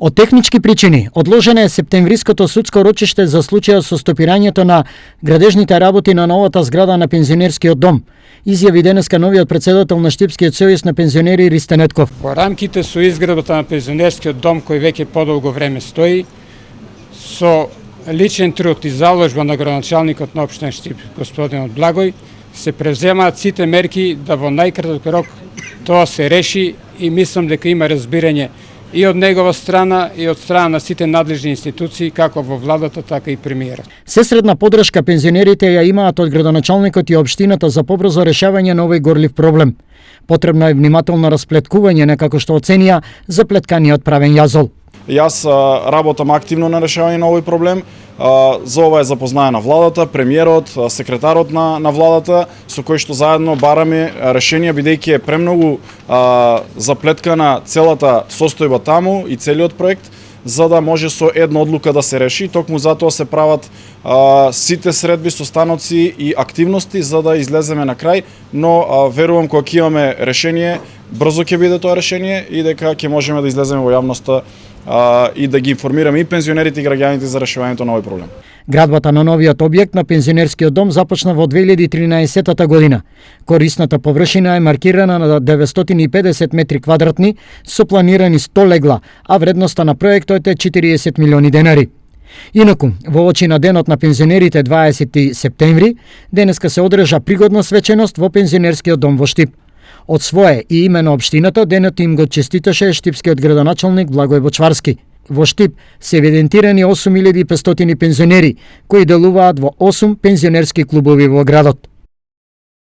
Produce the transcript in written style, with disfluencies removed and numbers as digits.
Од технички причини, одложено е септемвриското судско рочиште за случајот со стопирањето на градежните работи на новата зграда на пензионерскиот дом, изјави денеска новиот председател на Штипскиот сојуз на пензионери Ристо Нетков. Во рамките со изградбата на пензионерскиот дом, кој веќе подолго време стои, со личен труд и заложба на градоначалникот на општина Штип, господин Благој, се превземаат сите мерки да во најкраток рок тоа се реши и мислам дека има разбирање и од негова страна и од страна на сите надлежни институции, како во владата, така и премиерот. Сесредна подршка пензионерите ја имаат од градоначалникот и општината за побрзо решавање на овој горлив проблем. Потребно е внимателно расплеткување, некако што оценија заплетканиот правен јазол. Јас работам активно на решавање на овој проблем. За ова е запознаена владата, премиерот, секретарот на владата, со кој што заедно бараме решенија, бидејќи е премногу заплеткана целата состојба таму и целиот проект, за да може со една одлука да се реши. Токму затоа се прават сите средби, состаноци и активности за да излеземе на крај, но верувам кога ќе имаме решение, брзо ќе биде тоа решение и дека ќе можеме да излеземе во јавноста и да ги информираме и пензионерите и граѓаните за решавањето на овој проблем. Градбата на новиот објект на пензионерскиот дом започна во 2013 година. Корисната површина е маркирана на 950 метри квадратни со планирани 100 легла, а вредноста на проектот е 40 милиони денари. Инаку, во очи на денот на пензионерите 20 септември, денеска се одржа пригодна свеченост во пензионерскиот дом во Штип. Од свое и име на општината, денот им го честиташе штипскиот градоначалник Благој Бочварски. Во Штип се евидентирани 8500 пензионери, кои делуваат во 8 пензионерски клубови во градот.